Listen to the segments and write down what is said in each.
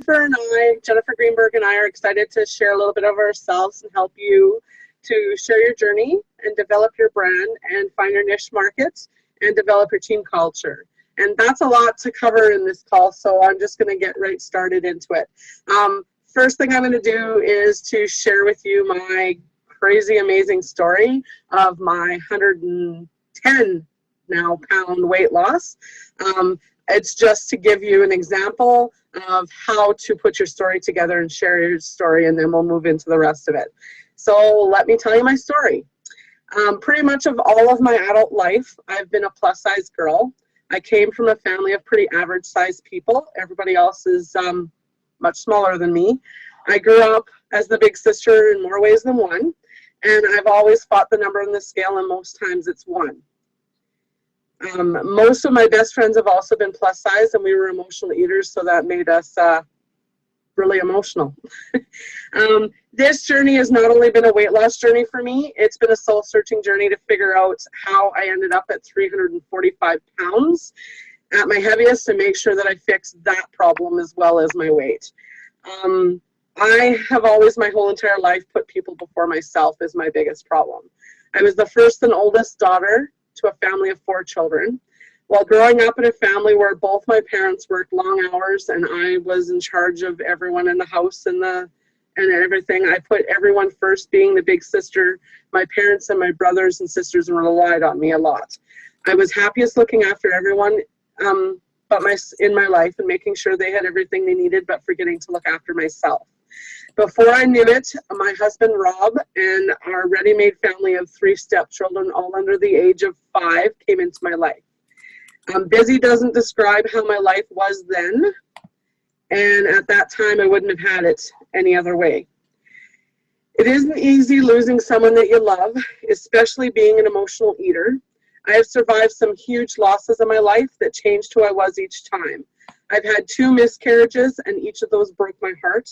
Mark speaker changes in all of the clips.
Speaker 1: Jennifer Greenberg and I are excited to share a little bit of ourselves and help you to share your journey and develop your brand and find your niche markets and develop your team culture. And that's a lot to cover in this call, so I'm just going to get right started into it. First thing I'm going to do is to share with you my crazy, amazing story of my 110 now pound weight loss. It's just to give you an example of how to put your story together and share your story, and then we'll move into the rest of it. So let me tell you my story. Pretty much of all of my adult life, I've been a plus size girl. I came from a family of pretty average sized people. Everybody else is much smaller than me. I grew up as the big sister in more ways than one, and I've always fought the number on the scale, and most times it's 1. Most of my best friends have also been plus size, and we were emotional eaters, so that made us really emotional. This journey has not only been a weight loss journey for me, it's been a soul-searching journey to figure out how I ended up at 345 pounds at my heaviest, to make sure that I fixed that problem as well as my weight. I have always, my whole entire life, put people before myself as my biggest problem. I was the first and oldest daughter to a family of 4 children. While growing up in a family where both my parents worked long hours and I was in charge of everyone in the house and everything, I put everyone first, being the big sister. My parents and my brothers and sisters relied on me a lot. I was happiest looking after everyone in my life and making sure they had everything they needed, but forgetting to look after myself. Before I knew it, my husband Rob and our ready-made family of 3 stepchildren, all under the age of 5, came into my life. Busy doesn't describe how my life was then, and at that time I wouldn't have had it any other way. It isn't easy losing someone that you love, especially being an emotional eater. I have survived some huge losses in my life that changed who I was each time. I've had 2 miscarriages, and each of those broke my heart.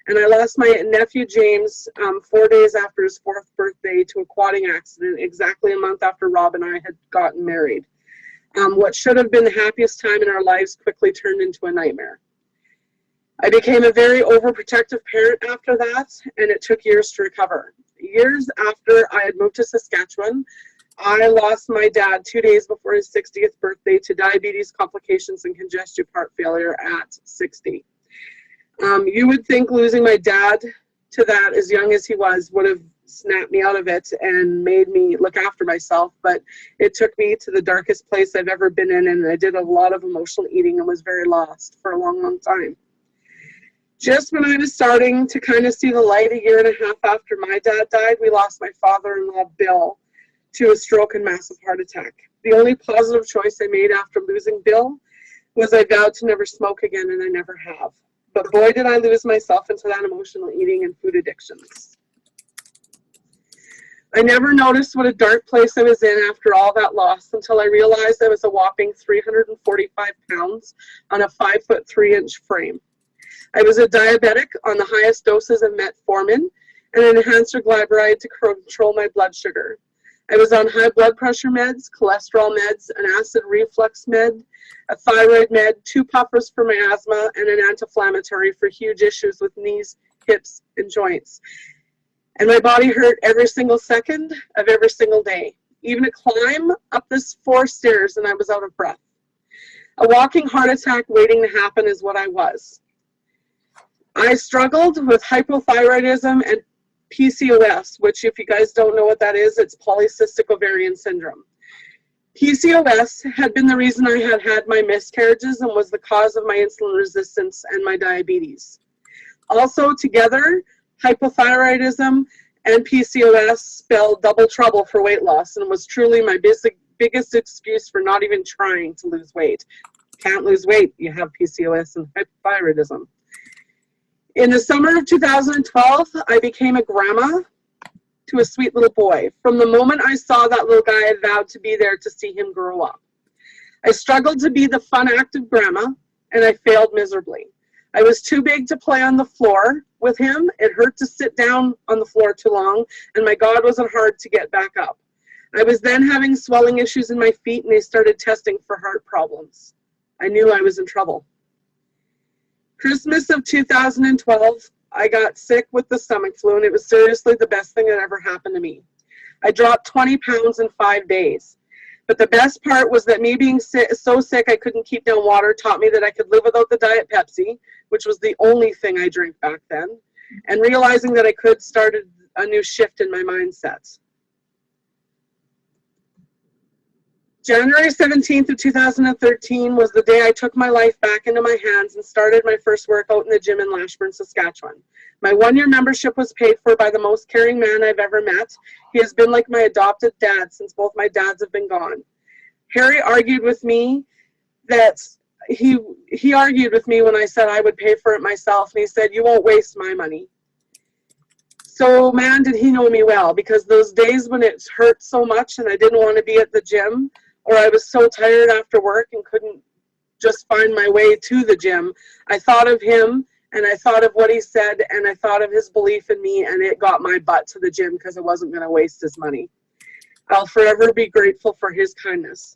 Speaker 1: And I lost my nephew James 4 days after his 4th birthday to a quadding accident, exactly a month after Rob and I had gotten married. What should have been the happiest time in our lives quickly turned into a nightmare. I became a very overprotective parent after that, and it took years to recover. Years after I had moved to Saskatchewan, I lost my dad 2 days before his 60th birthday to diabetes complications and congestive heart failure at 60. You would think losing my dad to that, as young as he was, would have snapped me out of it and made me look after myself, but it took me to the darkest place I've ever been in, and I did a lot of emotional eating and was very lost for a long, long time. Just when I was starting to kind of see the light, 1.5 years after my dad died, we lost my father-in-law, Bill, to a stroke and massive heart attack. The only positive choice I made after losing Bill was I vowed to never smoke again, and I never have. But boy, did I lose myself into that emotional eating and food addictions. I never noticed what a dark place I was in after all that loss until I realized I was a whopping 345 pounds on a 5'3" frame. I was a diabetic on the highest doses of metformin and an enhancer glyburide to control my blood sugar. I was on high blood pressure meds, cholesterol meds, an acid reflux med, a thyroid med, 2 puffers for my asthma, and an anti-inflammatory for huge issues with knees, hips, and joints. And my body hurt every single second of every single day. Even a climb up this 4 stairs and I was out of breath. A walking heart attack waiting to happen is what I was. I struggled with hypothyroidism and PCOS, which, if you guys don't know what that is, it's polycystic ovarian syndrome. PCOS had been the reason I had had my miscarriages and was the cause of my insulin resistance and my diabetes. Also together, hypothyroidism and PCOS spelled double trouble for weight loss and was truly my biggest excuse for not even trying to lose weight. Can't lose weight, you have PCOS and hypothyroidism. In the summer of 2012, I became a grandma to a sweet little boy. From the moment I saw that little guy, I vowed to be there to see him grow up. I struggled to be the fun, active grandma, and I failed miserably. I was too big to play on the floor with him. It hurt to sit down on the floor too long, and my God, was it hard to get back up. I was then having swelling issues in my feet, and they started testing for heart problems. I knew I was in trouble. Christmas of 2012, I got sick with the stomach flu, and it was seriously the best thing that ever happened to me. I dropped 20 pounds in 5 days. But the best part was that me being so sick I couldn't keep down water taught me that I could live without the Diet Pepsi, which was the only thing I drank back then, and realizing that I could started a new shift in my mindset. January 17th of 2013 was the day I took my life back into my hands and started my first workout in the gym in Lashburn, Saskatchewan. My 1-year membership was paid for by the most caring man I've ever met. He has been like my adopted dad since both my dads have been gone. Harry argued with me that he argued with me when I said I would pay for it myself, and he said, "You won't waste my money." So man, did he know me well, because those days when it hurt so much and I didn't want to be at the gym, or I was so tired after work and couldn't just find my way to the gym, I thought of him, and I thought of what he said, and I thought of his belief in me, and it got my butt to the gym because I wasn't going to waste his money. I'll forever be grateful for his kindness.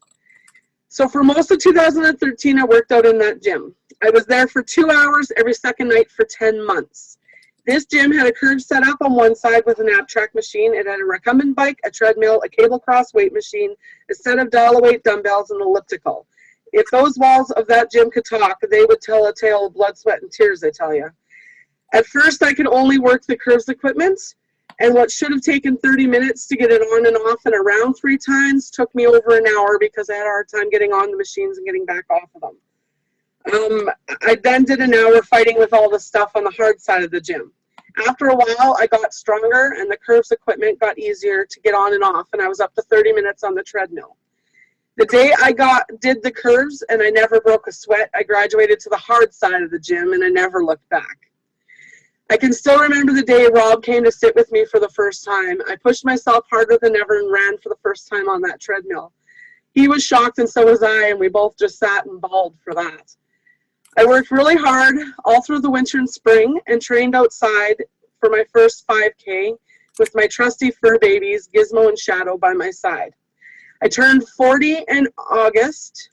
Speaker 1: So for most of 2013, I worked out in that gym. I was there for 2 hours every second night for 10 months. This gym had a curve set up on one side with an ab track machine. It had a recumbent bike, a treadmill, a cable cross weight machine, a set of dial-a-weight dumbbells, and an elliptical. If those walls of that gym could talk, they would tell a tale of blood, sweat, and tears, I tell you. At first, I could only work the curves equipment, and what should have taken 30 minutes to get it on and off and around 3 times took me over an hour because I had a hard time getting on the machines and getting back off of them. I then did an hour fighting with all the stuff on the hard side of the gym. After a while, I got stronger, and the curves equipment got easier to get on and off, and I was up to 30 minutes on the treadmill. The day I did the curves and I never broke a sweat, I graduated to the hard side of the gym, and I never looked back. I can still remember the day Rob came to sit with me for the first time. I pushed myself harder than ever and ran for the first time on that treadmill. He was shocked, and so was I, and we both just sat and bawled for that. I worked really hard all through the winter and spring and trained outside for my first 5K with my trusty fur babies, Gizmo and Shadow, by my side. I turned 40 in August,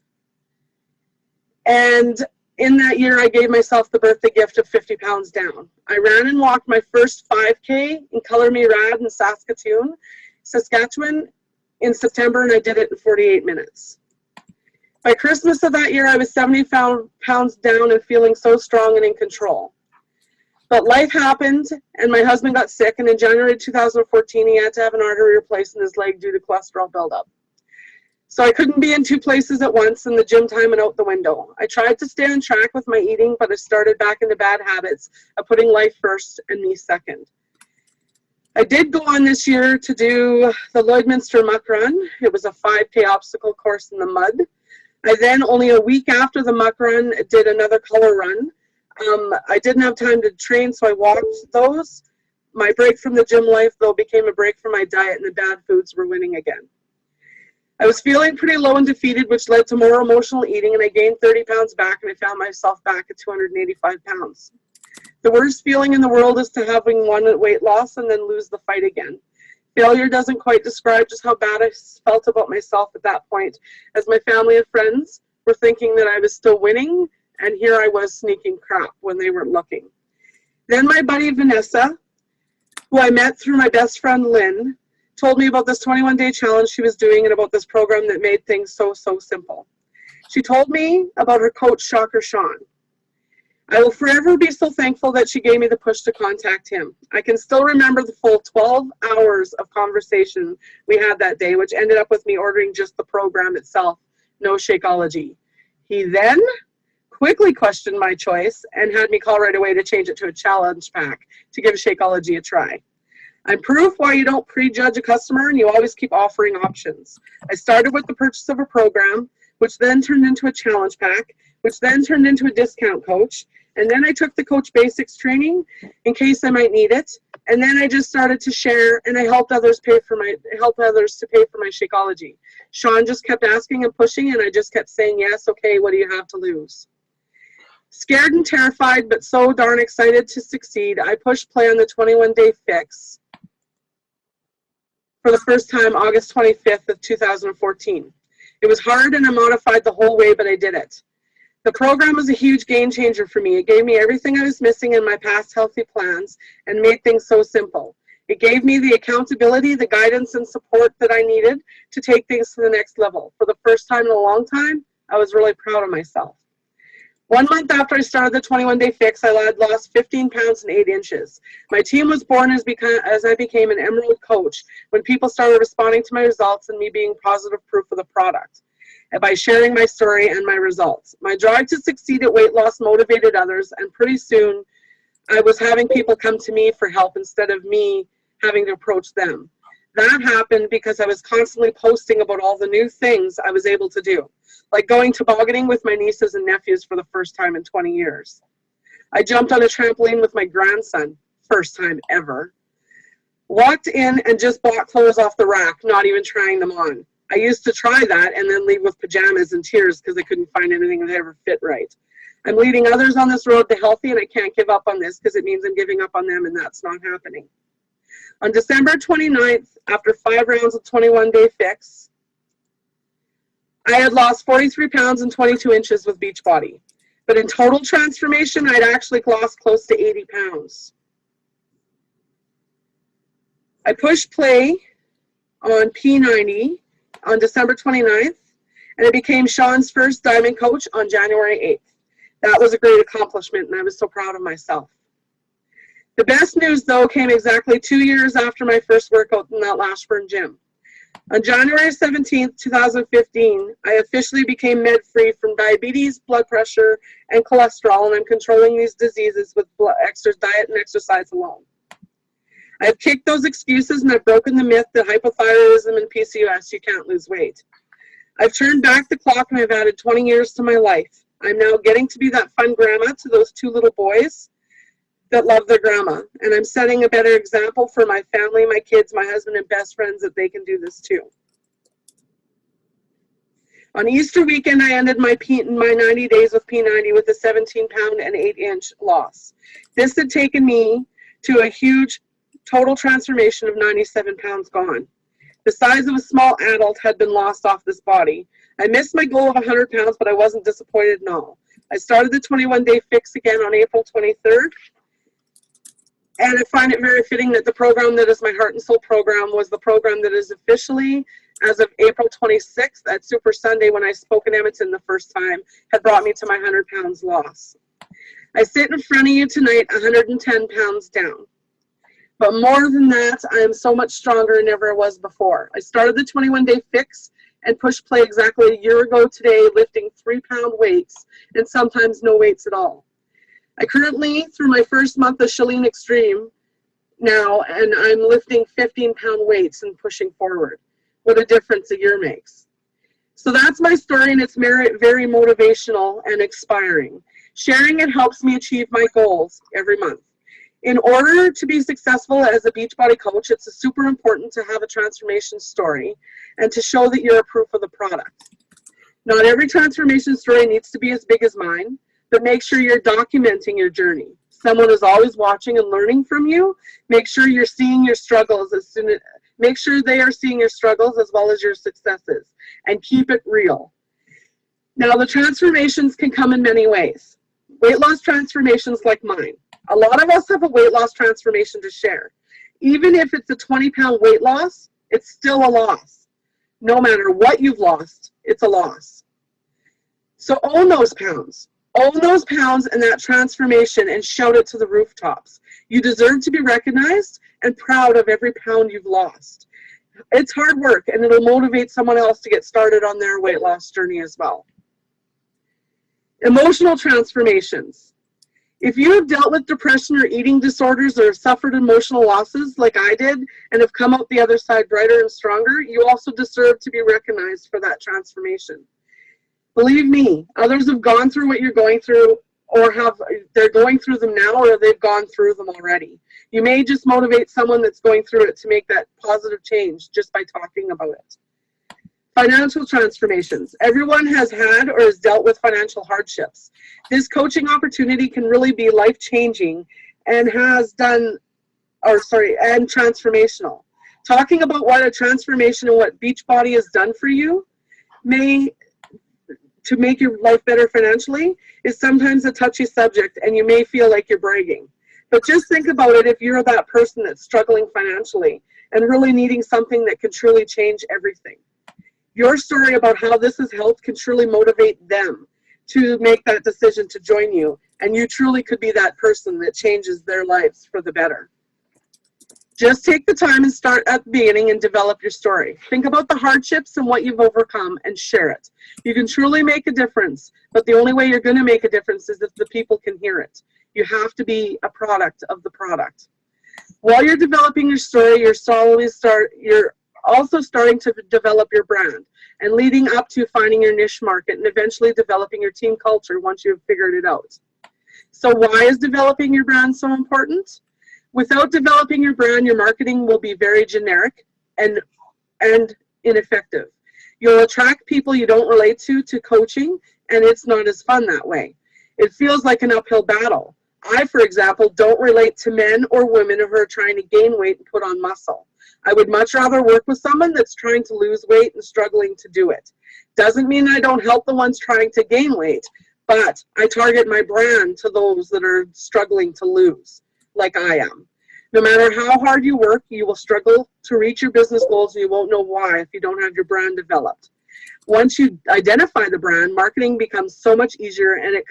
Speaker 1: and in that year I gave myself the birthday gift of 50 pounds down. I ran and walked my first 5K in Color Me Rad in Saskatchewan in September, and I did it in 48 minutes. By Christmas of that year, I was 70 pounds down and feeling so strong and in control. But life happened, and my husband got sick, and in January 2014, he had to have an artery replaced in his leg due to cholesterol buildup. So I couldn't be in 2 places at once, and the gym time went out the window. I tried to stay on track with my eating, but I started back into bad habits of putting life first and me second. I did go on this year to do the Lloydminster Muck Run. It was a 5K obstacle course in the mud. I then, only a week after the muck run, did another color run. I didn't have time to train, so I walked those. My break from the gym life, though, became a break from my diet, and the bad foods were winning again. I was feeling pretty low and defeated, which led to more emotional eating, and I gained 30 pounds back, and I found myself back at 285 pounds. The worst feeling in the world is to having won at weight loss and then lose the fight again. Failure doesn't quite describe just how bad I felt about myself at that point, as my family and friends were thinking that I was still winning, and here I was sneaking crap when they weren't looking. Then my buddy Vanessa, who I met through my best friend Lynn, told me about this 21-day challenge she was doing and about this program that made things so simple. She told me about her coach, Shocker Sean. I will forever be so thankful that she gave me the push to contact him. I can still remember the full 12 hours of conversation we had that day, which ended up with me ordering just the program itself, no Shakeology. He then quickly questioned my choice and had me call right away to change it to a challenge pack to give Shakeology a try. I'm proof why you don't prejudge a customer and you always keep offering options. I started with the purchase of a program, which then turned into a challenge pack, which then turned into a discount coach. And then I took the Coach Basics training in case I might need it. And then I just started to share, and I helped others to pay for my Shakeology. Sean just kept asking and pushing, and I just kept saying, yes, okay, what do you have to lose? Scared and terrified, but so darn excited to succeed, I pushed play on the 21-day fix for the first time, August 25th of 2014. It was hard, and I modified the whole way, but I did it. The program was a huge game changer for me. It gave me everything I was missing in my past healthy plans and made things so simple. It gave me the accountability, the guidance, and support that I needed to take things to the next level. For the first time in a long time, I was really proud of myself. 1 month after I started the 21-day fix, I had lost 15 pounds and 8 inches. My team was born as I became an Emerald coach when people started responding to my results and me being positive proof of the product, and by sharing my story and my results. My drive to succeed at weight loss motivated others, and pretty soon I was having people come to me for help instead of me having to approach them. That happened because I was constantly posting about all the new things I was able to do, like going tobogganing with my nieces and nephews for the first time in 20 years. I jumped on a trampoline with my grandson, first time ever. Walked in and just bought clothes off the rack, not even trying them on. I used to try that and then leave with pajamas and tears because I couldn't find anything that ever fit right. I'm leading others on this road to healthy, and I can't give up on this because it means I'm giving up on them, and that's not happening. On December 29th, after 5 rounds of 21-day fix, I had lost 43 pounds and 22 inches with Beachbody. But in total transformation, I'd actually lost close to 80 pounds. I pushed play on P90 on December 29th, and I became Sean's first diamond coach on January 8th. That was a great accomplishment, and I was so proud of myself. The best news, though, came exactly 2 years after my first workout in that Lashburn gym. On January 17th, 2015, I officially became med-free from diabetes, blood pressure, and cholesterol, and I'm controlling these diseases with diet and exercise alone. I've kicked those excuses, and I've broken the myth that hypothyroidism and PCOS, you can't lose weight. I've turned back the clock, and I've added 20 years to my life. I'm now getting to be that fun grandma to those 2 little boys that love their grandma, and I'm setting a better example for my family, my kids, my husband, and best friends that they can do this too. On Easter weekend, I ended my 90 days with P90 with a 17-pound and 8-inch loss. This had taken me to a huge total transformation of 97 pounds gone. The size of a small adult had been lost off this body. I missed my goal of 100 pounds, but I wasn't disappointed at all. I started the 21-day fix again on April 23rd. And I find it very fitting that the program that is my Heart and Soul program was the program that is officially, as of April 26th at Super Sunday when I spoke in Edmonton the first time, had brought me to my 100 pounds loss. I sit in front of you tonight 110 pounds down. But more than that, I am so much stronger than ever I was before. I started the 21-day fix and push play exactly a year ago today, lifting 3-pound weights and sometimes no weights at all. I currently, through my first month of Chalene Extreme now, and I'm lifting 15-pound weights and pushing forward. What a difference a year makes. So that's my story, and it's very motivational and inspiring. Sharing it helps me achieve my goals every month. In order to be successful as a Beachbody coach, it's super important to have a transformation story and to show that you're a proof of the product. Not every transformation story needs to be as big as mine, but make sure you're documenting your journey. Someone is always watching and learning from you. Make sure you're seeing your struggles make sure they are seeing your struggles as well as your successes, and keep it real. Now, the transformations can come in many ways. Weight loss transformations like mine. A lot of us have a weight loss transformation to share. Even if it's a 20-pound weight loss, it's still a loss. No matter what you've lost, it's a loss. So own those pounds. Own those pounds and that transformation and shout it to the rooftops. You deserve to be recognized and proud of every pound you've lost. It's hard work, and it'll motivate someone else to get started on their weight loss journey as well. Emotional transformations. If you have dealt with depression or eating disorders or suffered emotional losses like I did and have come out the other side brighter and stronger, you also deserve to be recognized for that transformation. Believe me, others have gone through what you're going through, or they're going through them now, or they've gone through them already. You may just motivate someone that's going through it to make that positive change just by talking about it. Financial transformations. Everyone has had or has dealt with financial hardships. This coaching opportunity can really be life-changing and and transformational. Talking about what a transformation and what Beachbody has done for you may to make your life better financially is sometimes a touchy subject, and you may feel like you're bragging. But just think about it if you're that person that's struggling financially and really needing something that can truly change everything. Your story about how this has helped can truly motivate them to make that decision to join you, and you truly could be that person that changes their lives for the better. Just take the time and start at the beginning and develop your story. Think about the hardships and what you've overcome and share it. You can truly make a difference, but the only way you're going to make a difference is if the people can hear it. You have to be a product of the product. While you're developing your story, you're also starting to develop your brand and leading up to finding your niche market and eventually developing your team culture once you've figured it out. So why is developing your brand so important? Without developing your brand, your marketing will be very generic and ineffective. You'll attract people you don't relate to coaching, and it's not as fun that way. It feels like an uphill battle. I, for example, don't relate to men or women who are trying to gain weight and put on muscle. I would much rather work with someone that's trying to lose weight and struggling to do it. Doesn't mean I don't help the ones trying to gain weight, but I target my brand to those that are struggling to lose, like I am. No matter how hard you work, you will struggle to reach your business goals, and you won't know why if you don't have your brand developed. Once you identify the brand, marketing becomes so much easier, and it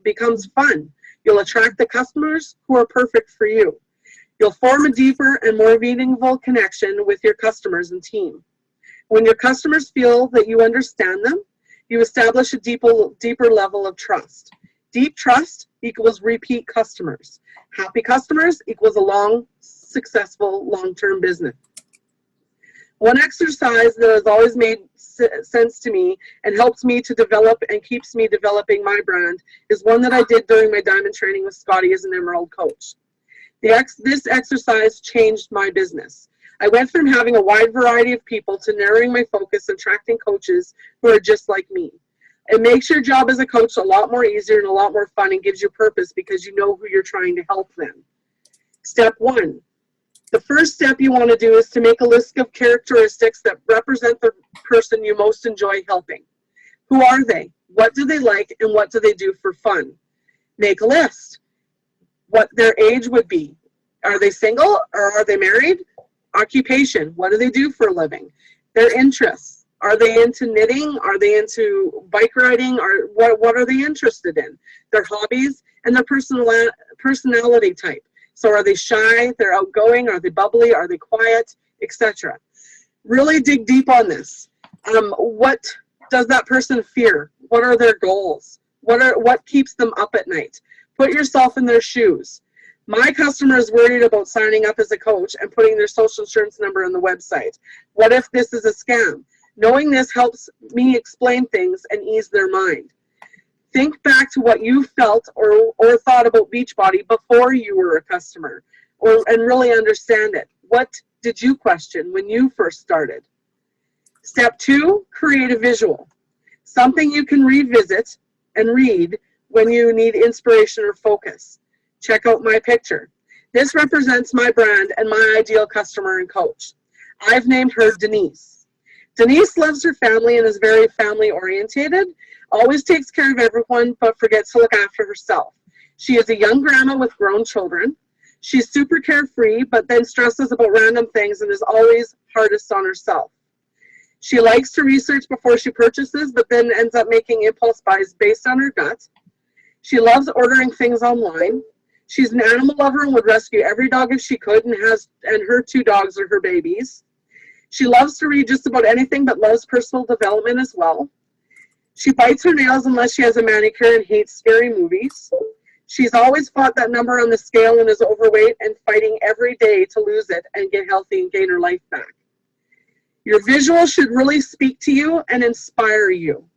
Speaker 1: becomes fun. You'll attract the customers who are perfect for you. You'll form a deeper and more meaningful connection with your customers and team. When your customers feel that you understand them, you establish a deeper level of trust. Deep trust equals repeat customers. Happy customers equals a successful long-term business. One exercise that has always made sense to me and helps me to develop and keeps me developing my brand is one that I did during my diamond training with Scotty as an Emerald coach. This exercise changed my business. I went from having a wide variety of people to narrowing my focus and attracting coaches who are just like me. It makes your job as a coach a lot more easier and a lot more fun and gives you purpose because you know who you're trying to help then. Step 1. The first step you want to do is to make a list of characteristics that represent the person you most enjoy helping. Who are they? What do they like? And what do they do for fun? Make a list. What their age would be. Are they single or are they married? Occupation. What do they do for a living? Their interests. Are they into knitting? Are they into bike riding? Or what are they interested in? Their hobbies and their personality type. So are they shy? They're outgoing? Are they bubbly? Are they quiet? Etc. Really dig deep on this. What does that person fear? What are their goals? What keeps them up at night? Put yourself in their shoes. My customer is worried about signing up as a coach and putting their social insurance number on the website. What if this is a scam? Knowing this helps me explain things and ease their mind. Think back to what you felt or thought about Beachbody before you were a customer, and really understand it. What did you question when you first started? Step 2, create a visual. Something you can revisit and read when you need inspiration or focus. Check out my picture. This represents my brand and my ideal customer and coach. I've named her Denise. Denise loves her family and is very family oriented, always takes care of everyone but forgets to look after herself. She is a young grandma with grown children. She's super carefree but then stresses about random things and is always hardest on herself. She likes to research before she purchases but then ends up making impulse buys based on her gut. She loves ordering things online. She's an animal lover and would rescue every dog if she could, and her 2 dogs are her babies. She loves to read just about anything but loves personal development as well. She bites her nails unless she has a manicure and hates scary movies. She's always fought that number on the scale and is overweight and fighting every day to lose it and get healthy and gain her life back. Your visual should really speak to you and inspire you.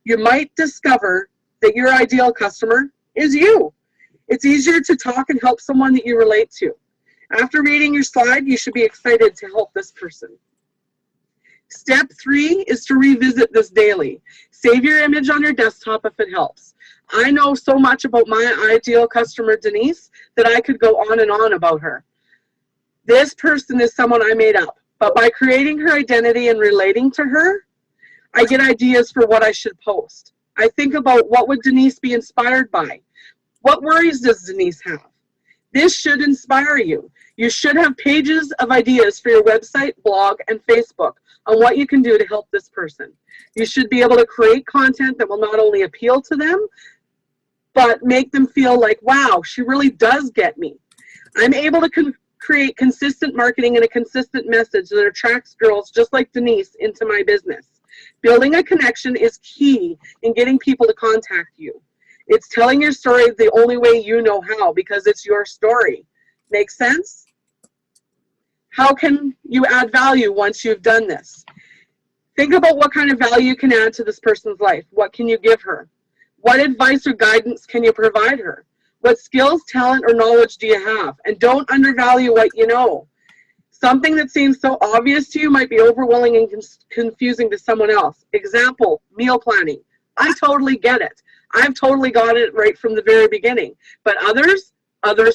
Speaker 1: You might discover that your ideal customer is you. It's easier to talk and help someone that you relate to. After reading your slide, you should be excited to help this person. Step 3 is to revisit this daily. Save your image on your desktop if it helps. I know so much about my ideal customer, Denise, that I could go on and on about her. This person is someone I made up, but by creating her identity and relating to her, I get ideas for what I should post. I think about what would Denise be inspired by? What worries does Denise have? This should inspire you. You should have pages of ideas for your website, blog, and Facebook on what you can do to help this person. You should be able to create content that will not only appeal to them, but make them feel like, wow, she really does get me. I'm able to create consistent marketing and a consistent message that attracts girls just like Denise into my business. Building a connection is key in getting people to contact you. It's telling your story the only way you know how, because it's your story. Make sense? How can you add value once you've done this? Think about what kind of value you can add to this person's life. What can you give her? What advice or guidance can you provide her? What skills, talent, or knowledge do you have? And don't undervalue what you know. Something that seems so obvious to you might be overwhelming and confusing to someone else. Example, meal planning. I totally get it. I've totally got it right from the very beginning. But others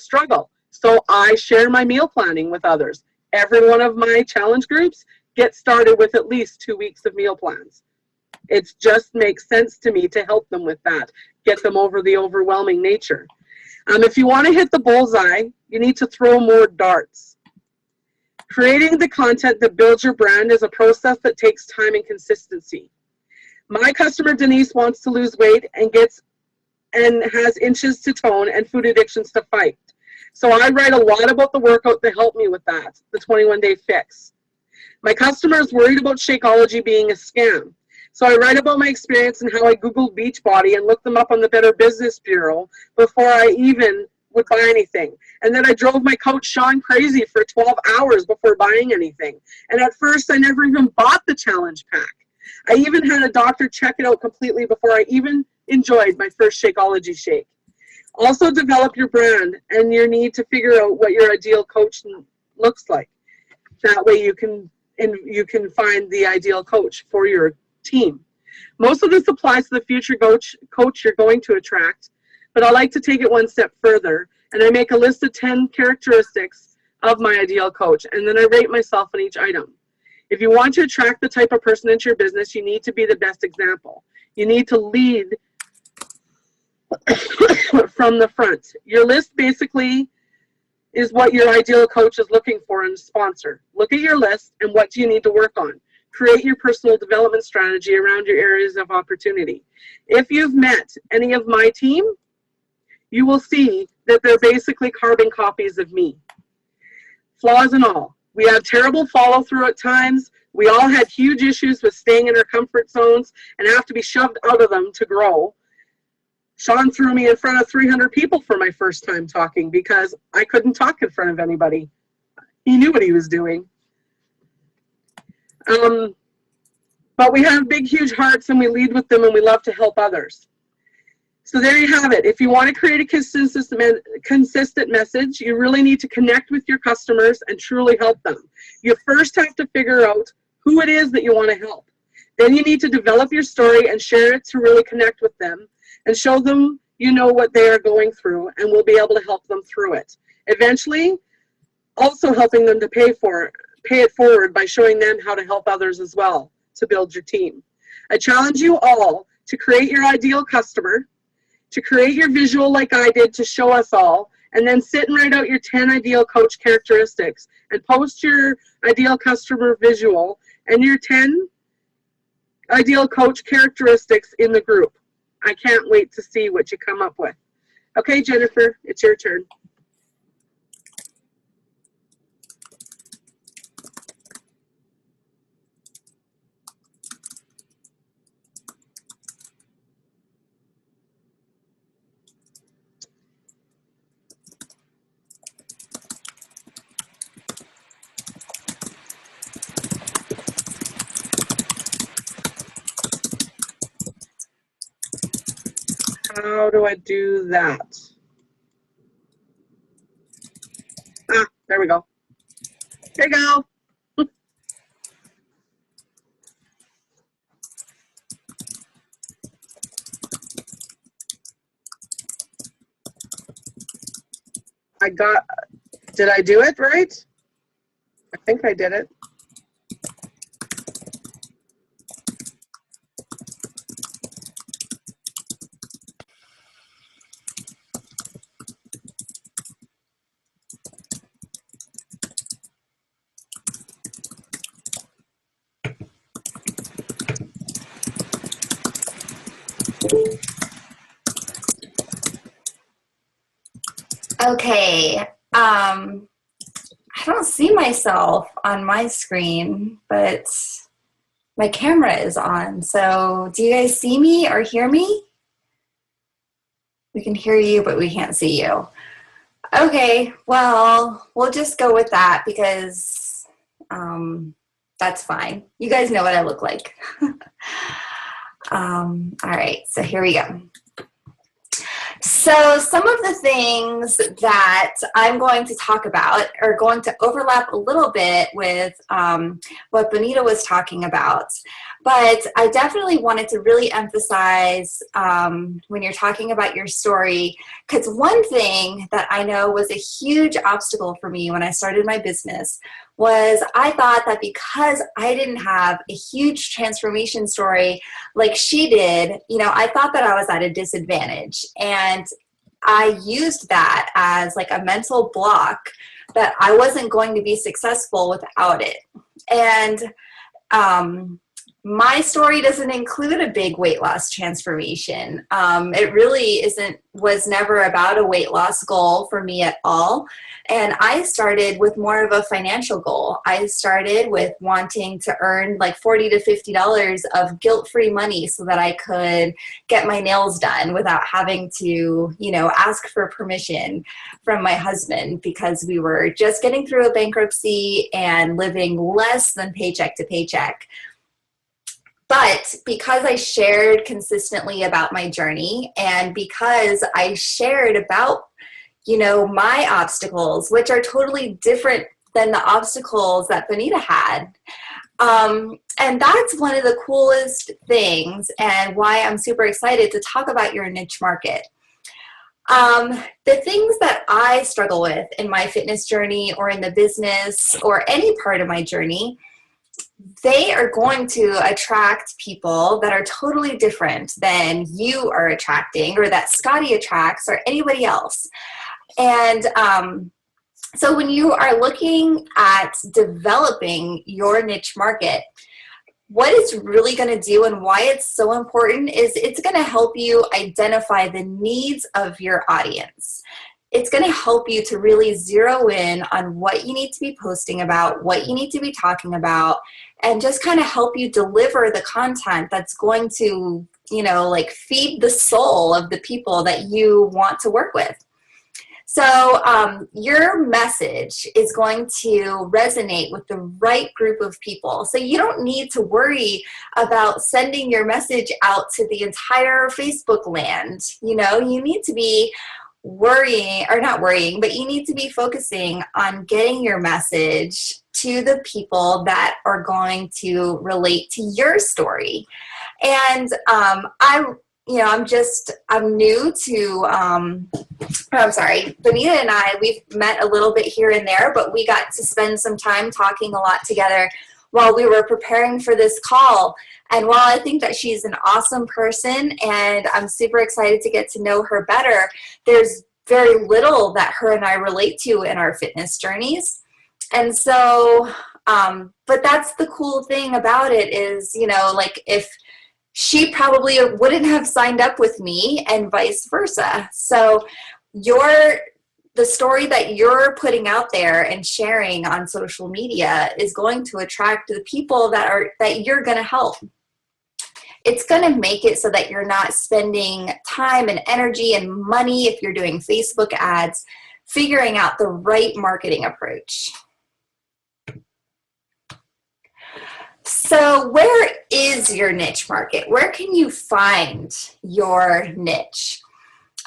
Speaker 1: struggle. So I share my meal planning with others. Every one of my challenge groups gets started with at least 2 weeks of meal plans. It just makes sense to me to help them with that, get them over the overwhelming nature. If you want to hit the bullseye, you need to throw more darts. Creating the content that builds your brand is a process that takes time and consistency. My customer Denise wants to lose weight and has inches to tone and food addictions to fight. So I write a lot about the workout to help me with that, the 21-day fix. My customer is worried about Shakeology being a scam. So I write about my experience and how I Googled Beachbody and looked them up on the Better Business Bureau before I even would buy anything. And then I drove my coach Sean crazy for 12 hours before buying anything. And at first I never even bought the challenge pack. I even had a doctor check it out completely before I even enjoyed my first Shakeology shake. Also develop your brand, and you need to figure out what your ideal coach looks like. That way you can find the ideal coach for your team. Most of this applies to the future coach you're going to attract, but I like to take it one step further, and I make a list of 10 characteristics of my ideal coach, and then I rate myself on each item. If you want to attract the type of person into your business, you need to be the best example. You need to lead from the front. Your list basically is what your ideal coach is looking for in a sponsor. Look at your list and what do you need to work on. Create your personal development strategy around your areas of opportunity. If you've met any of my team, you will see that they're basically carbon copies of me. Flaws and all. We had terrible follow through at times. We all had huge issues with staying in our comfort zones and have to be shoved out of them to grow. Sean threw me in front of 300 people for my first time talking because I couldn't talk in front of anybody. He knew what he was doing. But we have big, huge hearts and we lead with them and we love to help others. So there you have it. If you want to create a consistent message, you really need to connect with your customers and truly help them. You first have to figure out who it is that you want to help. Then you need to develop your story and share it to really connect with them and show them you know what they are going through and will be able to help them through it. Eventually, also helping them to pay it forward by showing them how to help others as well to build your team. I challenge you all to create your ideal customer, to create your visual like I did to show us all, and then sit and write out your 10 ideal coach characteristics and post your ideal customer visual and your 10 ideal coach characteristics in the group. I can't wait to see what you come up with. Okay, Jennifer, it's your turn. How do I do that? Ah, there we go. Here you go. Did I do it right? I think I did it.
Speaker 2: Okay, I don't see myself on my screen, but my camera is on. So do you guys see me or hear me? We can hear you, but we can't see you. Okay, well, we'll just go with that because that's fine. You guys know what I look like. All right, so here we go. So some of the things that I'm going to talk about are going to overlap a little bit with what Bonita was talking about. But I definitely wanted to really emphasize when you're talking about your story, because one thing that I know was a huge obstacle for me when I started my business was I thought that because I didn't have a huge transformation story like she did, you know, I thought that I was at a disadvantage. And I used that as like a mental block that I wasn't going to be successful without it. And my story doesn't include a big weight loss transformation. It really was never about a weight loss goal for me at all. And I started with more of a financial goal. I started with wanting to earn like $40 to $50 of guilt-free money so that I could get my nails done without having to, you know, ask for permission from my husband, because we were just getting through a bankruptcy and living less than paycheck to paycheck. But because I shared consistently about my journey, and because I shared about, you know, my obstacles, which are totally different than the obstacles that Bonita had. And that's one of the coolest things, and why I'm super excited to talk about your niche market. The things that I struggle with in my fitness journey or in the business or any part of my journey, they are going to attract people that are totally different than you are attracting, or that Scotty attracts, or anybody else. And so when you are looking at developing your niche market, what it's really going to do and why it's so important is it's going to help you identify the needs of your audience. It's going to help you to really zero in on what you need to be posting about, what you need to be talking about, and just kind of help you deliver the content that's going to, you know, like feed the soul of the people that you want to work with. So your message is going to resonate with the right group of people. So you don't need to worry about sending your message out to the entire Facebook land. You know, you need to be worrying, or not worrying, but you need to be focusing on getting your message to the people that are going to relate to your story. And I'm new to, I'm sorry, Bonita and I, we've met a little bit here and there, but we got to spend some time talking a lot together while we were preparing for this call. And while I think that she's an awesome person and I'm super excited to get to know her better, there's very little that her and I relate to in our fitness journeys. And so, but that's the cool thing about it is, you know, like if she probably wouldn't have signed up with me and vice versa. So the story that you're putting out there and sharing on social media is going to attract the people that you're going to help. It's going to make it so that you're not spending time and energy and money, if you're doing Facebook ads, figuring out the right marketing approach. So where is your niche market? Where can you find your niche?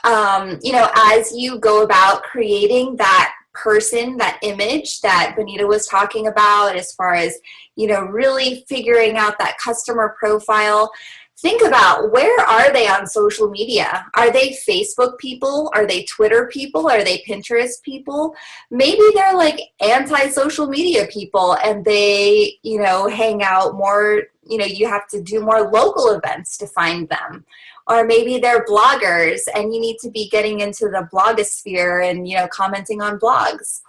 Speaker 2: You know, as you go about creating that person, that image that Bonita was talking about, as far as, you know, really figuring out that customer profile, think about, where are they on social media? Are they Facebook people? Are they Twitter people? Are they Pinterest people? Maybe they're like anti-social media people and they, you know, hang out more, you know, you have to do more local events to find them. Or maybe they're bloggers and you need to be getting into the blogosphere and, you know, commenting on blogs.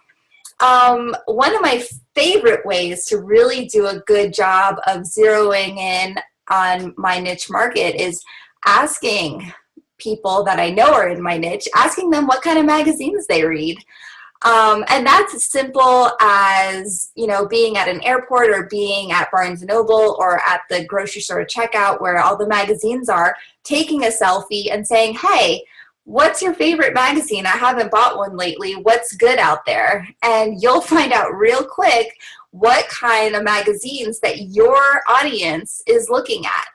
Speaker 2: One of my favorite ways to really do a good job of zeroing in on my niche market is asking people that I know are in my niche, asking them what kind of magazines they read. And that's as simple as, you know, being at an airport or being at Barnes & Noble or at the grocery store checkout where all the magazines are, taking a selfie and saying, hey, what's your favorite magazine? I haven't bought one lately. What's good out there? And you'll find out real quick what kind of magazines that your audience is looking at.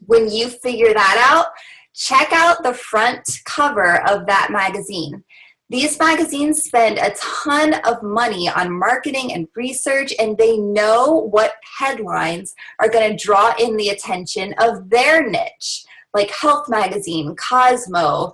Speaker 2: When you figure that out, check out the front cover of that magazine. These magazines spend a ton of money on marketing and research, and they know what headlines are going to draw in the attention of their niche, like Health Magazine, Cosmo,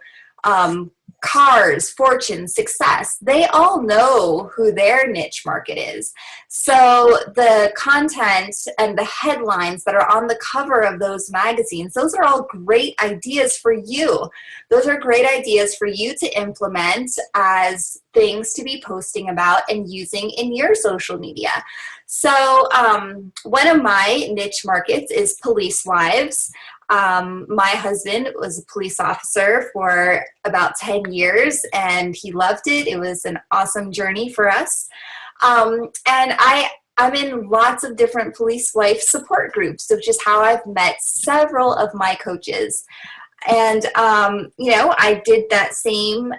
Speaker 2: Cars, Fortune, Success. They all know who their niche market is. So the content and the headlines that are on the cover of those magazines, those are all great ideas for you. Those are great ideas for you to implement as things to be posting about and using in your social media. So one of my niche markets is police wives. My husband was a police officer for about 10 years and he loved it. It was an awesome journey for us. And I'm in lots of different police wife support groups, which is how I've met several of my coaches. And, you know, I did that same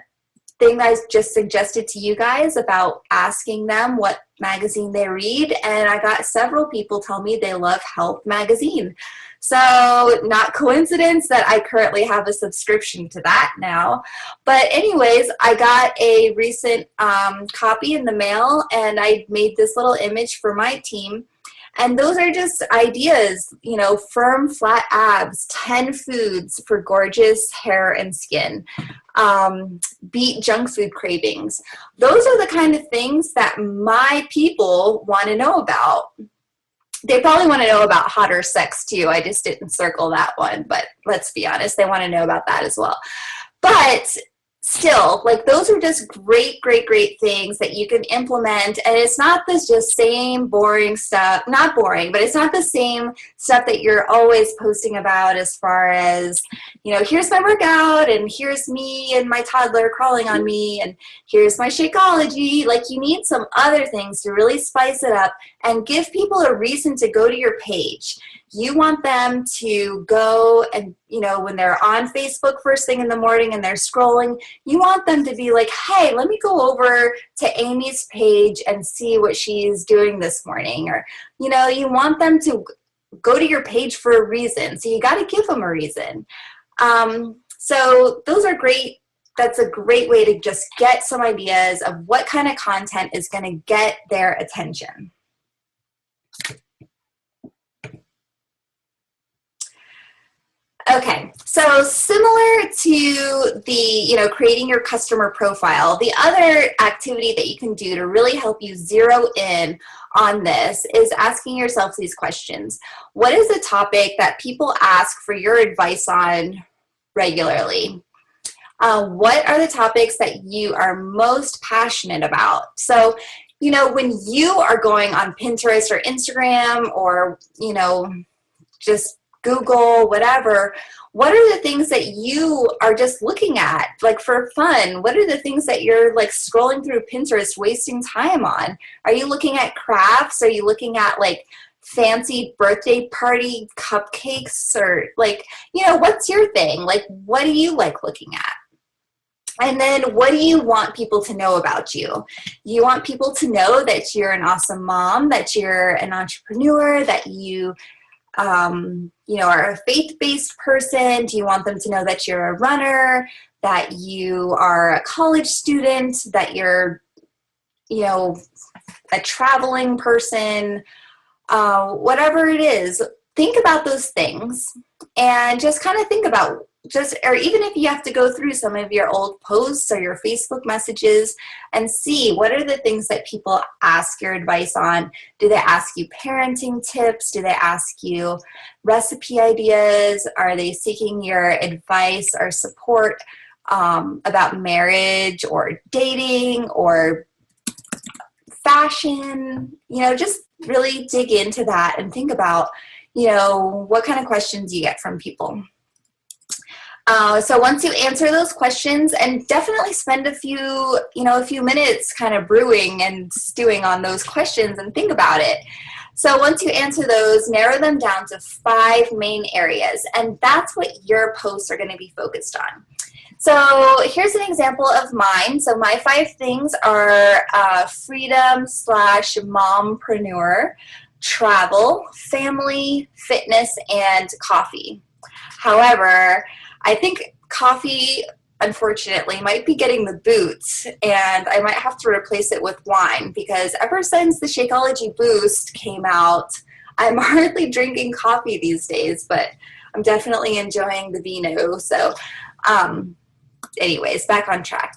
Speaker 2: thing I just suggested to you guys about asking them what magazine they read, and I got several people tell me they love Health Magazine. So not coincidence that I currently have a subscription to that now. But anyways, I got a recent copy in the mail, and I made this little image for my team. And those are just ideas, you know, firm, flat abs, 10 foods for gorgeous hair and skin, beat junk food cravings. Those are the kind of things that my people want to know about. They probably want to know about hotter sex too. I just didn't circle that one, but let's be honest, they want to know about that as well. But still, like, those are just great, great, great things that you can implement. And it's not this just same boring stuff, not boring, but it's not the same stuff that you're always posting about as far as, you know, here's my workout and here's me and my toddler crawling on me and here's my Shakeology. Like, you need some other things to really spice it up and give people a reason to go to your page. You want them to go and, you know, when they're on Facebook first thing in the morning and they're scrolling, you want them to be like, hey, let me go over to Amy's page and see what she's doing this morning. Or, you know, you want them to go to your page for a reason. So you got to give them a reason. So those are great. That's a great way to just get some ideas of what kind of content is going to get their attention. Okay, so similar to the, you know, creating your customer profile, the other activity that you can do to really help you zero in on this is asking yourself these questions. What is a topic that people ask for your advice on regularly? What are the topics that you are most passionate about? So, you know, when you are going on Pinterest or Instagram or, you know, just Google, whatever, what are the things that you are just looking at, like, for fun? What are the things that you're, like, scrolling through Pinterest, wasting time on? Are you looking at crafts? Are you looking at, like, fancy birthday party cupcakes? Or, like, you know, what's your thing? Like, what do you like looking at? And then what do you want people to know about you? You want people to know that you're an awesome mom, that you're an entrepreneur, that you know, are a faith-based person? Do you want them to know that you're a runner, that you are a college student, that you're, you know, a traveling person? Whatever it is, think about those things and just kind of think about or even if you have to go through some of your old posts or your Facebook messages and see what are the things that people ask your advice on. Do they ask you parenting tips? Do they ask you recipe ideas? Are they seeking your advice or support about marriage or dating or fashion? You know, just really dig into that and think about, you know, what kind of questions you get from people. So once you answer those questions, and definitely spend a few minutes kind of brewing and stewing on those questions and think about it. So once you answer those, narrow them down to 5 main areas, and that's what your posts are going to be focused on. So here's an example of mine. So my 5 things are freedom / mompreneur, travel, family, fitness, and coffee. However, I think coffee, unfortunately, might be getting the boot, and I might have to replace it with wine, because ever since the Shakeology Boost came out, I'm hardly drinking coffee these days, but I'm definitely enjoying the vino. So anyways, back on track.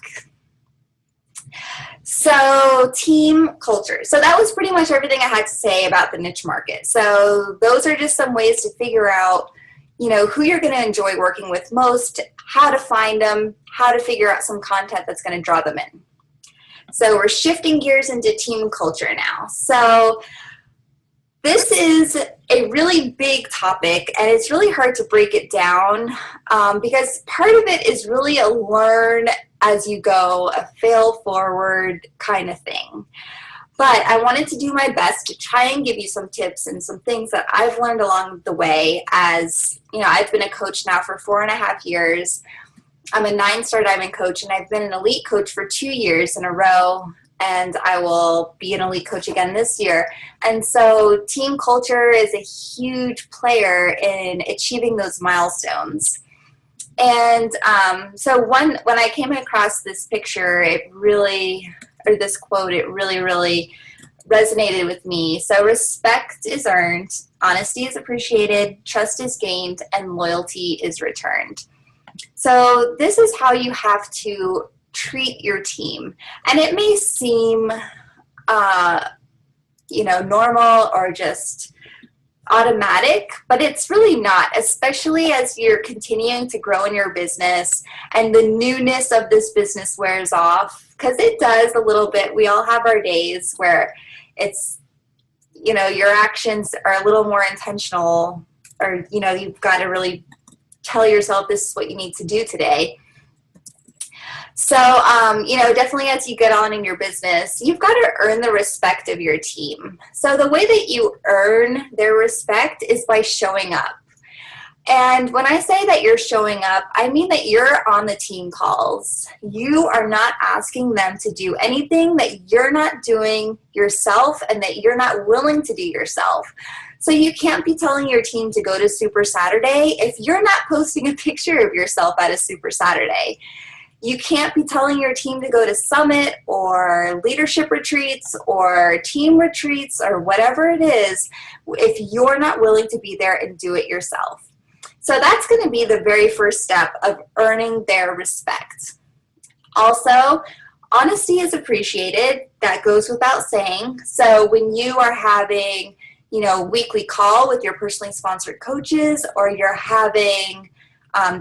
Speaker 2: So team culture. So that was pretty much everything I had to say about the niche market. So those are just some ways to figure out, who you're going to enjoy working with most, how to find them, how to figure out some content that's going to draw them in. So we're shifting gears into team culture now. So this is a really big topic, and it's really hard to break it down because part of it is really a learn as you go, a fail forward kind of thing. But I wanted to do my best to try and give you some tips and some things that I've learned along the way. As I've been a coach now for 4.5 years. I'm a 9-star diamond coach, and I've been an elite coach for 2 years in a row, and I will be an elite coach again this year. And so team culture is a huge player in achieving those milestones. And so when I came across this picture, this quote, it really resonated with me. So respect is earned, honesty is appreciated, trust is gained, and loyalty is returned. So this is how you have to treat your team. And it may seem, normal or just automatic, but it's really not, especially as you're continuing to grow in your business and the newness of this business wears off, because it does a little bit. We all have our days where it's, your actions are a little more intentional, or, you've got to really tell yourself this is what you need to do today. So, definitely as you get on in your business, you've got to earn the respect of your team. So the way that you earn their respect is by showing up. And when I say that you're showing up, I mean that you're on the team calls. You are not asking them to do anything that you're not doing yourself and that you're not willing to do yourself. So you can't be telling your team to go to Super Saturday if you're not posting a picture of yourself at a Super Saturday. You can't be telling your team to go to summit or leadership retreats or team retreats or whatever it is if you're not willing to be there and do it yourself. So that's going to be the very first step of earning their respect. Also, honesty is appreciated. That goes without saying. So when you are having, weekly call with your personally sponsored coaches, or you're having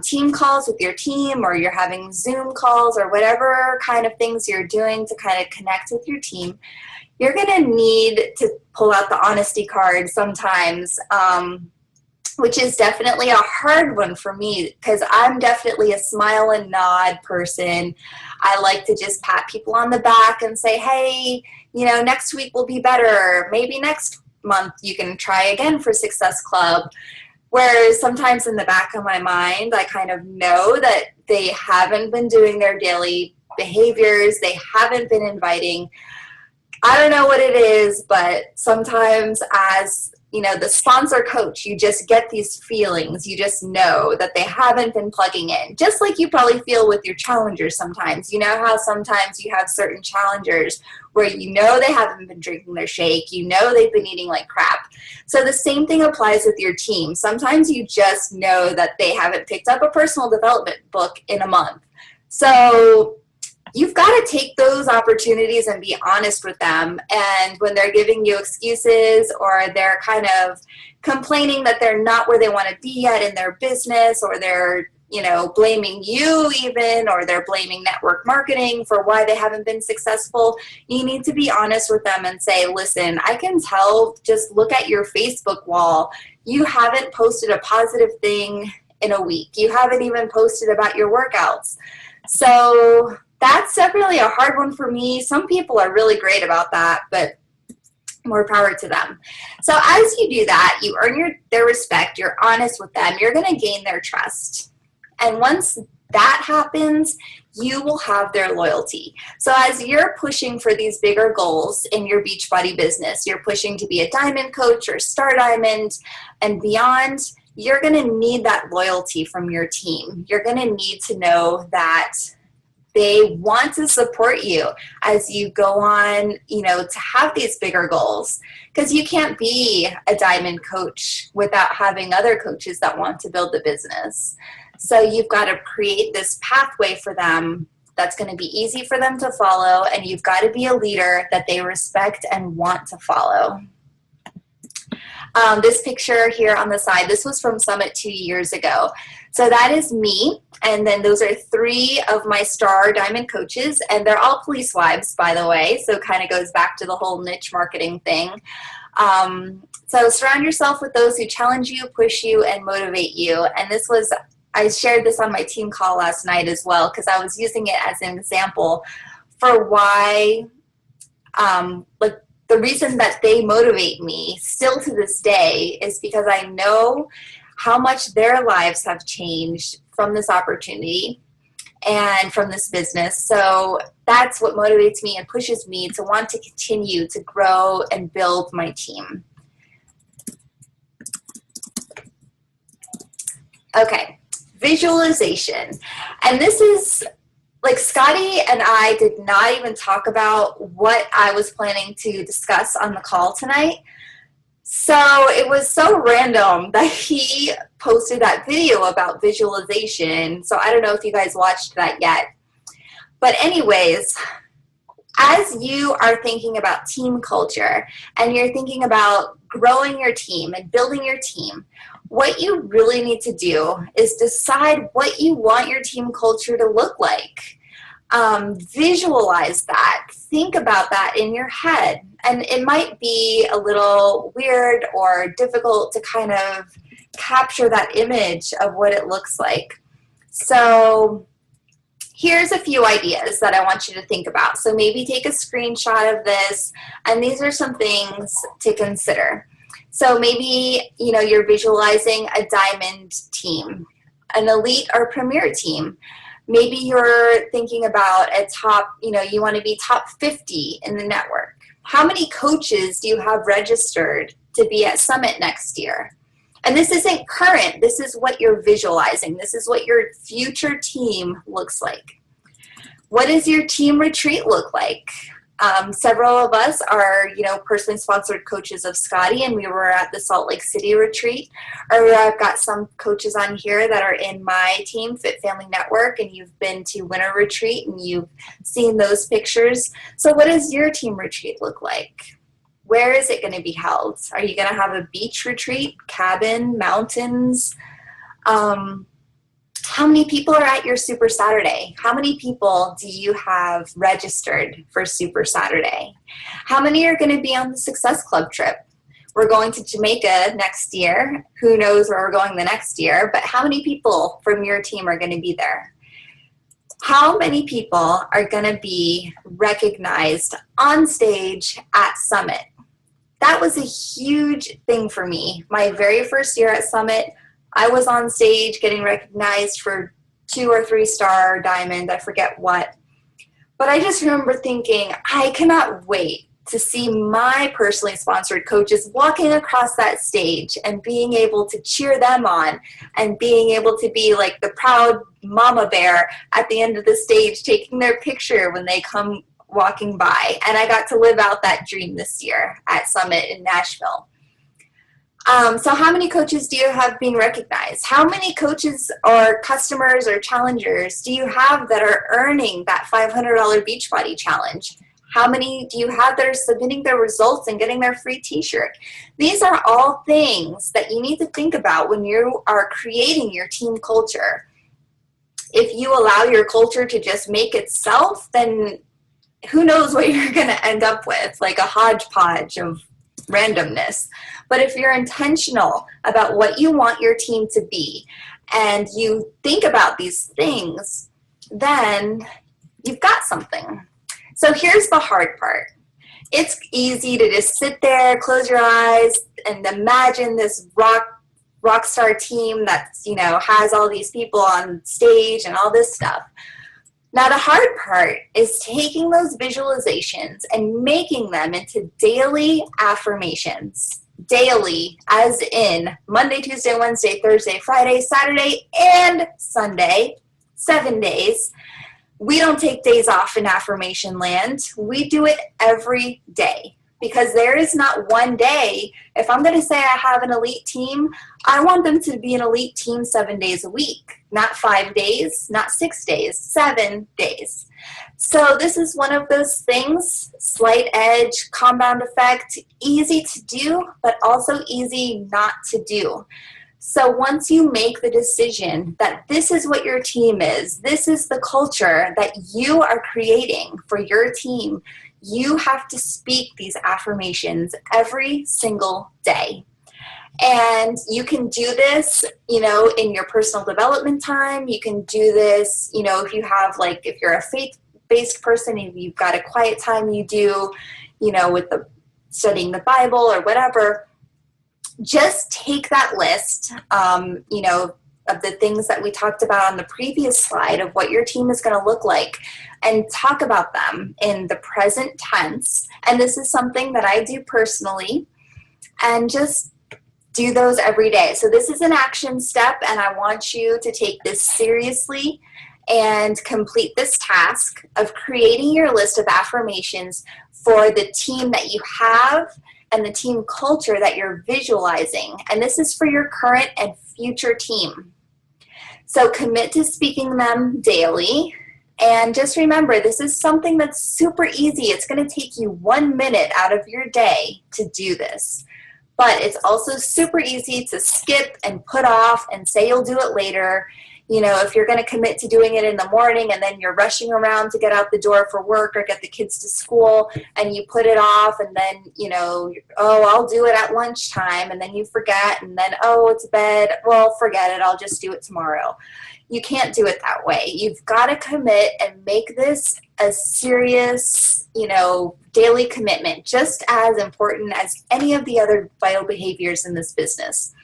Speaker 2: team calls with your team, or you're having Zoom calls, or whatever kind of things you're doing to kind of connect with your team, you're going to need to pull out the honesty card sometimes, which is definitely a hard one for me because I'm definitely a smile and nod person. I like to just pat people on the back and say, hey, next week will be better. Maybe next month you can try again for Success Club. Whereas sometimes in the back of my mind, I kind of know that they haven't been doing their daily behaviors. They haven't been inviting. I don't know what it is, but sometimes as, the sponsor coach, you just get these feelings. You just know that they haven't been plugging in. Just like you probably feel with your challengers sometimes. You know how sometimes you have certain challengers where they haven't been drinking their shake. They've been eating like crap. So the same thing applies with your team. Sometimes you just know that they haven't picked up a personal development book in a month. So you've got to take those opportunities and be honest with them. And when they're giving you excuses, or they're kind of complaining that they're not where they want to be yet in their business, or they're, blaming you even, or they're blaming network marketing for why they haven't been successful, you need to be honest with them and say, listen, I can tell, just look at your Facebook wall. You haven't posted a positive thing in a week. You haven't even posted about your workouts. So that's definitely a hard one for me. Some people are really great about that, but more power to them. So as you do that, you earn their respect, you're honest with them, you're going to gain their trust. And once that happens, you will have their loyalty. So as you're pushing for these bigger goals in your Beachbody business, you're pushing to be a diamond coach or star diamond and beyond, you're going to need that loyalty from your team. You're going to need to know that they want to support you as you go on, to have these bigger goals, because you can't be a diamond coach without having other coaches that want to build the business. So you've got to create this pathway for them that's going to be easy for them to follow, and you've got to be a leader that they respect and want to follow. This picture here on the side, this was from Summit 2 years ago. So that is me, and then those are 3 of my star diamond coaches, and they're all police wives, by the way, so it kind of goes back to the whole niche marketing thing. So surround yourself with those who challenge you, push you, and motivate you. And I shared this on my team call last night as well, because I was using it as an example for why, the reason that they motivate me still to this day is because I know how much their lives have changed from this opportunity and from this business. So that's what motivates me and pushes me to want to continue to grow and build my team. Okay, visualization. And this is, like, Scotty and I did not even talk about what I was planning to discuss on the call tonight. So it was so random that he posted that video about visualization. So I don't know if you guys watched that yet. But anyways, as you are thinking about team culture and you're thinking about growing your team and building your team, what you really need to do is decide what you want your team culture to look like. Visualize that. Think about that in your head. And it might be a little weird or difficult to kind of capture that image of what it looks like. So here's a few ideas that I want you to think about. So maybe take a screenshot of this, and these are some things to consider. So maybe, you're visualizing a diamond team, an elite or premier team. Maybe you're thinking about a top, you want to be top 50 in the network. How many coaches do you have registered to be at Summit next year? And this isn't current. This is what you're visualizing. This is what your future team looks like. What does your team retreat look like? Several of us are, personally sponsored coaches of Scotty, and we were at the Salt Lake City retreat. Or I've got some coaches on here that are in my team, Fit Family Network, and you've been to Winter Retreat and you've seen those pictures. So what does your team retreat look like? Where is it going to be held? Are you going to have a beach retreat, cabin, mountains? How many people are at your Super Saturday? How many people do you have registered for Super Saturday? How many are going to be on the Success Club trip? We're going to Jamaica next year. Who knows where we're going the next year, but how many people from your team are going to be there? How many people are going to be recognized on stage at Summit? That was a huge thing for me. My very first year at Summit, I was on stage getting recognized for 2 or 3 star diamond, I forget what. But I just remember thinking, I cannot wait to see my personally sponsored coaches walking across that stage and being able to cheer them on and being able to be like the proud mama bear at the end of the stage taking their picture when they come walking by. And I got to live out that dream this year at Summit in Nashville. So how many coaches do you have being recognized? How many coaches or customers or challengers do you have that are earning that $500 Beachbody challenge? How many do you have that are submitting their results and getting their free t-shirt? These are all things that you need to think about when you are creating your team culture. If you allow your culture to just make itself, then who knows what you're going to end up with, like a hodgepodge of randomness. But if you're intentional about what you want your team to be, and you think about these things, then you've got something. So here's the hard part. It's easy to just sit there, close your eyes, and imagine this rock star team that's, has all these people on stage and all this stuff. Now, the hard part is taking those visualizations and making them into daily affirmations. Daily, as in Monday, Tuesday, Wednesday, Thursday, Friday, Saturday, and Sunday, 7 days. We don't take days off in affirmation land. We do it every day, because there is not one day. If I'm going to say I have an elite team, I want them to be an elite team 7 days a week, not 5 days, not 6 days, 7 days. So this is one of those things, slight edge, compound effect, easy to do, but also easy not to do. So once you make the decision that this is what your team is, this is the culture that you are creating for your team, you have to speak these affirmations every single day. And you can do this, in your personal development time. You can do this, if you have, if you're a faith-based person, if you've got a quiet time you do, with studying the Bible or whatever. Just take that list, of the things that we talked about on the previous slide of what your team is going to look like, and talk about them in the present tense. And this is something that I do personally, and just do those every day. So this is an action step, and I want you to take this seriously and complete this task of creating your list of affirmations for the team that you have and the team culture that you're visualizing. And this is for your current and future team. So commit to speaking them daily. And just remember, this is something that's super easy. It's going to take you 1 minute out of your day to do this. But it's also super easy to skip and put off and say you'll do it later. If you're going to commit to doing it in the morning and then you're rushing around to get out the door for work or get the kids to school, and you put it off, and then, I'll do it at lunchtime, and then you forget, and then, it's bed. Well, forget it. I'll just do it tomorrow. You can't do it that way. You've got to commit and make this a serious, daily commitment, just as important as any of the other vital behaviors in this business.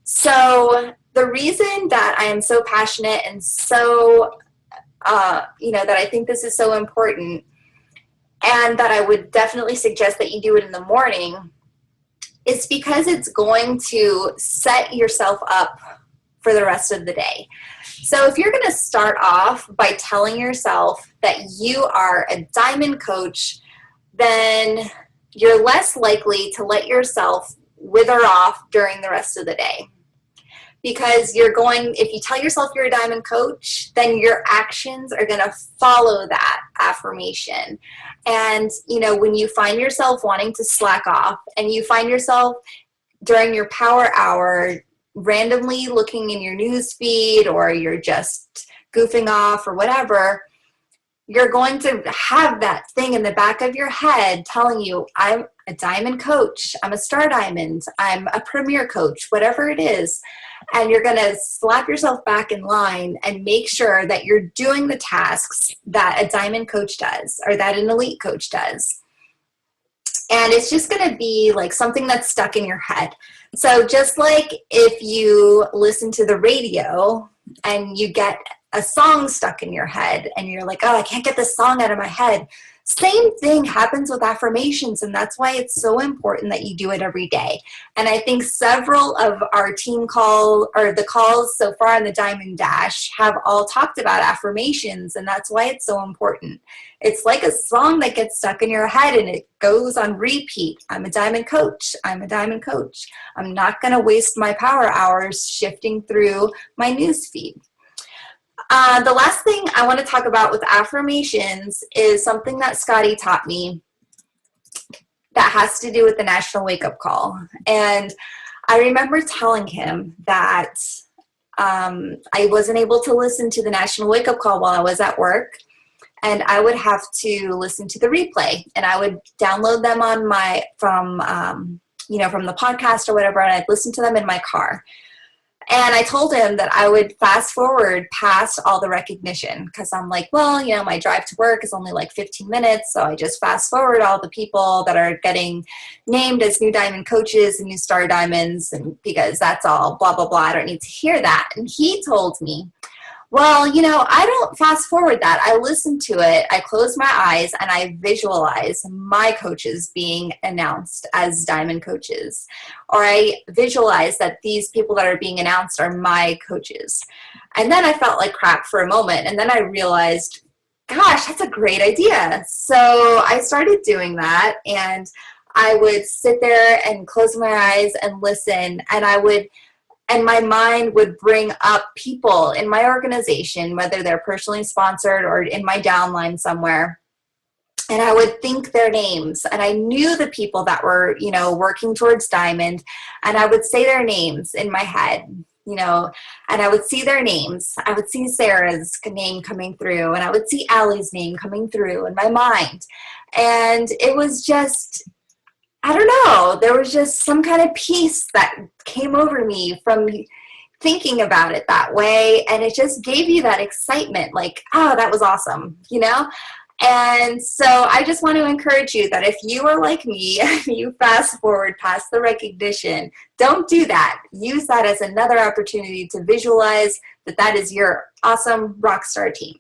Speaker 2: So the reason that I am so passionate and so, that I think this is so important, and that I would definitely suggest that you do it in the morning, is because it's going to set yourself up for the rest of the day. So if you're going to start off by telling yourself that you are a diamond coach, then you're less likely to let yourself wither off during the rest of the day. Because if you tell yourself you're a diamond coach, then your actions are going to follow that affirmation. And, when you find yourself wanting to slack off, and you find yourself during your power hour randomly looking in your news feed, or you're just goofing off or whatever, you're going to have that thing in the back of your head telling you, I'm a diamond coach, I'm a star diamond, I'm a premier coach, whatever it is. And you're going to slap yourself back in line and make sure that you're doing the tasks that a diamond coach does, or that an elite coach does. And it's just going to be like something that's stuck in your head. So just like if you listen to the radio and you get a song stuck in your head and you're like, I can't get this song out of my head. Same thing happens with affirmations, and that's why it's so important that you do it every day. And I think several of our team the calls so far on the Diamond Dash have all talked about affirmations, and that's why it's so important. It's like a song that gets stuck in your head and it goes on repeat. I'm a diamond coach. I'm a diamond coach. I'm not going to waste my power hours shifting through my news feed. The last thing I want to talk about with affirmations is something that Scotty taught me that has to do with the National Wake Up Call. And I remember telling him that I wasn't able to listen to the National Wake Up Call while I was at work, and I would have to listen to the replay, and I would download them on from the podcast or whatever, and I'd listen to them in my car. And I told him that I would fast forward past all the recognition because I'm like, well, you know, my drive to work is only like 15 minutes. So I just fast forward all the people that are getting named as new diamond coaches and new star diamonds, and because that's all blah, blah, blah. I don't need to hear that. And he told me, well, you know, I don't fast forward that. I listen to it, I close my eyes, and I visualize my coaches being announced as diamond coaches. Or I visualize that these people that are being announced are my coaches. And then I felt like crap for a moment. And then I realized, gosh, that's a great idea. So I started doing that, and I would sit there and close my eyes and listen, and my mind would bring up people in my organization, whether they're personally sponsored or in my downline somewhere. And I would think their names, and I knew the people that were, you know, working towards diamond, and I would say their names in my head, you know, and I would see their names. I would see Sarah's name coming through, and I would see Allie's name coming through in my mind. And it was just, I don't know, there was just some kind of peace that came over me from thinking about it that way. And it just gave you that excitement, like, oh, that was awesome, you know? And so I just want to encourage you that if you are like me, you fast forward past the recognition, don't do that. Use that as another opportunity to visualize that that is your awesome rock star team.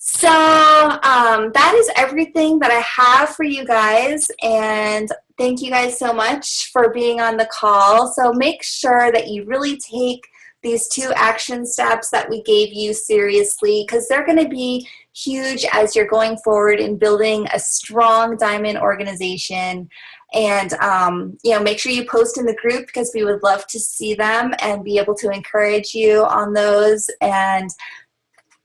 Speaker 2: So that is everything that I have for you guys, and thank you guys so much for being on the call. So make sure that you really take these 2 action steps that we gave you seriously, because they're going to be huge as you're going forward in building a strong diamond organization. And you know, make sure you post in the group, because we would love to see them and be able to encourage you on those. And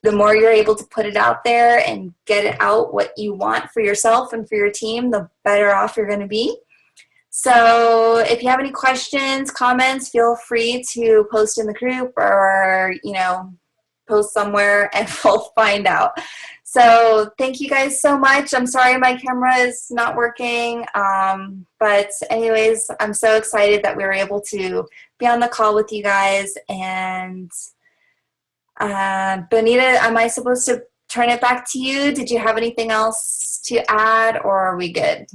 Speaker 2: the more you're able to put it out there and get it out what you want for yourself and for your team, the better off you're going to be. So if you have any questions, comments, feel free to post in the group, or, you know, post somewhere and we'll find out. So thank you guys so much. I'm sorry my camera is not working. But anyways, I'm so excited that we were able to be on the call with you guys. And Bonita, am I supposed to turn it back to you? Did you have anything else to add, or are we good?